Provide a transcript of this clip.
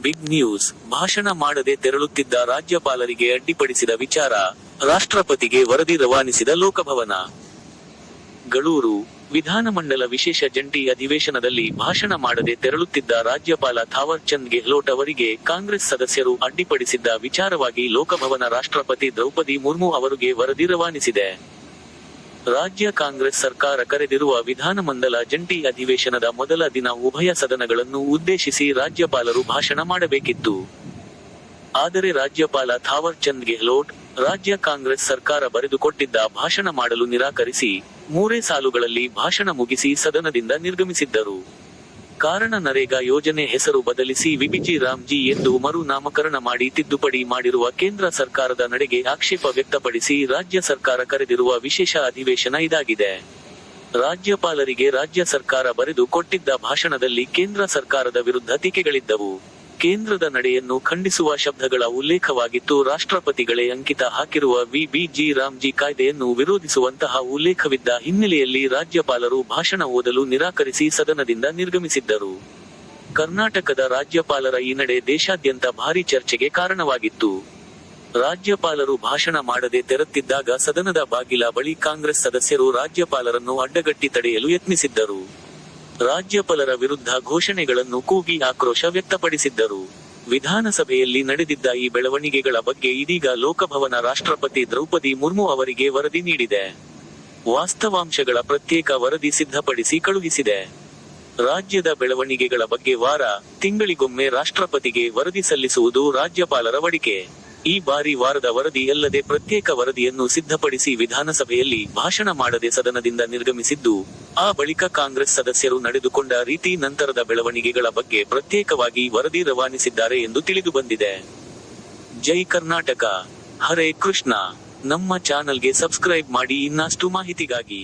Big news, ಭಾಷಣ ಮಾಡದೆ ತೆರಳುತ್ತಿದ್ದ ರಾಜ್ಯಪಾಲರಿಗೆ ಅಡ್ಡಿಪಡಿಸಿದ ವಿಚಾರ, ರಾಷ್ಟ್ರಪತಿಗೆ ವರದಿ ರವಾನಿಸಿದ ಲೋಕಭವನ. ಗಳೂರು: ವಿಧಾನಮಂಡಲ ವಿಶೇಷ ಜಂಟಿ ಅಧಿವೇಶನದಲ್ಲಿ ಭಾಷಣ ಮಾಡದೆ ತೆರಳುತ್ತಿದ್ದ ರಾಜ್ಯಪಾಲ ಥಾವರ್ ಚಂದ್ ಗೆಹ್ಲೋಟ್ ಅವರಿಗೆ ಕಾಂಗ್ರೆಸ್ ಸದಸ್ಯರು ಅಡ್ಡಿಪಡಿಸಿದ್ದ ವಿಚಾರವಾಗಿ ಲೋಕಭವನ ರಾಷ್ಟ್ರಪತಿ ದ್ರೌಪದಿ ಮುರ್ಮು ಅವರಿಗೆ ವರದಿ ರವಾನಿಸಿದೆ. ರಾಜ್ಯ ಕಾಂಗ್ರೆಸ್ ಸರ್ಕಾರ ಕರೆದಿರುವ ವಿಧಾನಮಂಡಲ ಜಂಟಿ ಅಧಿವೇಶನದ ಮೊದಲ ದಿನ ಉಭಯ ಸದನಗಳನ್ನು ಉದ್ದೇಶಿಸಿ ರಾಜ್ಯಪಾಲರು ಭಾಷಣ ಮಾಡಬೇಕಿತ್ತು. ಆದರೆ ರಾಜ್ಯಪಾಲ ಥಾವರ್ ಚಂದ್ ಗೆಹ್ಲೋಟ್, ರಾಜ್ಯ ಕಾಂಗ್ರೆಸ್ ಸರ್ಕಾರ ಬರೆದುಕೊಟ್ಟಿದ್ದ ಭಾಷಣ ಮಾಡಲು ನಿರಾಕರಿಸಿ, ಮೂರೇ ಸಾಲುಗಳಲ್ಲಿ ಭಾಷಣ ಮುಗಿಸಿ ಸದನದಿಂದ ನಿರ್ಗಮಿಸಿದ್ದರು. ಕಾರಣ, ನರೇಗಾ ಯೋಜನೆ ಹೆಸರು ಬದಲಿಸಿ ವಿಬಿಜಿ ರಾಮ್ಜಿ ಎಂದು ಮರು ನಾಮಕರಣ ಮಾಡಿ ತಿದ್ದುಪಡಿ ಮಾಡಿರುವ ಕೇಂದ್ರ ಸರ್ಕಾರದ ನಡೆಗೆ ಆಕ್ಷೇಪ ವ್ಯಕ್ತಪಡಿಸಿ ರಾಜ್ಯ ಸರ್ಕಾರ ಕರೆದಿರುವ ವಿಶೇಷ ಅಧಿವೇಶನ ಇದಾಗಿದೆ. ರಾಜ್ಯಪಾಲರಿಗೆ ರಾಜ್ಯ ಸರ್ಕಾರ ಬರೆದು ಕೊಟ್ಟಿದ್ದ ಭಾಷಣದಲ್ಲಿ ಕೇಂದ್ರ ಸರ್ಕಾರದ ವಿರುದ್ಧ ಟೀಕೆಗಳಿದ್ದವು. ಕೇಂದ್ರದ ನಡೆಯನ್ನು ಖಂಡಿಸುವ ಶಬ್ದಗಳ ಉಲ್ಲೇಖವಾಗಿತ್ತು. ರಾಷ್ಟ್ರಪತಿಗಳೇ ಅಂಕಿತ ಹಾಕಿರುವ ವಿಬಿಜಿ ರಾಮ್ಜಿ ಕಾಯ್ದೆಯನ್ನು ವಿರೋಧಿಸುವಂತಹ ಉಲ್ಲೇಖವಿದ್ದ ಹಿನ್ನೆಲೆಯಲ್ಲಿ ರಾಜ್ಯಪಾಲರು ಭಾಷಣ ಓದಲು ನಿರಾಕರಿಸಿ ಸದನದಿಂದ ನಿರ್ಗಮಿಸಿದ್ದರು. ಕರ್ನಾಟಕದ ರಾಜ್ಯಪಾಲರ ಈ ನಡೆ ದೇಶಾದ್ಯಂತ ಭಾರೀ ಚರ್ಚೆಗೆ ಕಾರಣವಾಗಿತ್ತು. ರಾಜ್ಯಪಾಲರು ಭಾಷಣ ಮಾಡದೆ ತೆರಳುತ್ತಿದ್ದಾಗ ಸದನದ ಬಾಗಿಲ ಬಳಿ ಕಾಂಗ್ರೆಸ್ ಸದಸ್ಯರು ರಾಜ್ಯಪಾಲರನ್ನು ಅಡ್ಡಗಟ್ಟಿ ತಡೆಯಲು ಯತ್ನಿಸಿದ್ದರು. ರಾಜ್ಯಪಾಲರ ವಿರುದ್ಧ ಘೋಷಣೆಗಳನ್ನು ಕೂಗಿ ಆಕ್ರೋಶ ವ್ಯಕ್ತಪಡಿಸಿದ್ದರು. ವಿಧಾನಸಭೆಯಲ್ಲಿ ನಡೆದಿದ್ದ ಈ ಬೆಳವಣಿಗೆಗಳ ಬಗ್ಗೆ ಇದೀಗ ಲೋಕಭವನ ರಾಷ್ಟ್ರಪತಿ ದ್ರೌಪದಿ ಮುರ್ಮು ಅವರಿಗೆ ವರದಿ ನೀಡಿದೆ. ವಾಸ್ತವಾಂಶಗಳ ಪ್ರತ್ಯೇಕ ವರದಿ ಸಿದ್ಧಪಡಿಸಿ ಕಳುಹಿಸಿದೆ. ರಾಜ್ಯದ ಬೆಳವಣಿಗೆಗಳ ಬಗ್ಗೆ ವಾರ, ತಿಂಗಳಿಗೊಮ್ಮೆ ರಾಷ್ಟ್ರಪತಿಗೆ ವರದಿ ಸಲ್ಲಿಸುವುದು ರಾಜ್ಯಪಾಲರ ವಾಡಿಕೆ. ಈ ಬಾರಿ ವಾರದ ವರದಿ ಅಲ್ಲದೆ ಪ್ರತ್ಯೇಕ ವರದಿಯನ್ನು ಸಿದ್ಧಪಡಿಸಿ ವಿಧಾನಸಭೆಯಲ್ಲಿ ಭಾಷಣ ಮಾಡದೆ ಸದನದಿಂದ ನಿರ್ಗಮಿಸಿದ್ದು, ಆ ಬಳಿಕ ಕಾಂಗ್ರೆಸ್ ಸದಸ್ಯರು ನಡೆದುಕೊಂಡ ರೀತಿ, ನಂತರದ ಬೆಳವಣಿಗೆಗಳ ಬಗ್ಗೆ ಪ್ರತ್ಯೇಕವಾಗಿ ವರದಿ ರವಾನಿಸಿದ್ದಾರೆ ಎಂದು ತಿಳಿದುಬಂದಿದೆ. ಜೈ ಕರ್ನಾಟಕ. ಹರೇ ಕೃಷ್ಣ. ನಮ್ಮ ಚಾನಲ್ಗೆ ಸಬ್ಸ್ಕ್ರೈಬ್ ಮಾಡಿ ಇನ್ನಷ್ಟು ಮಾಹಿತಿಗಾಗಿ.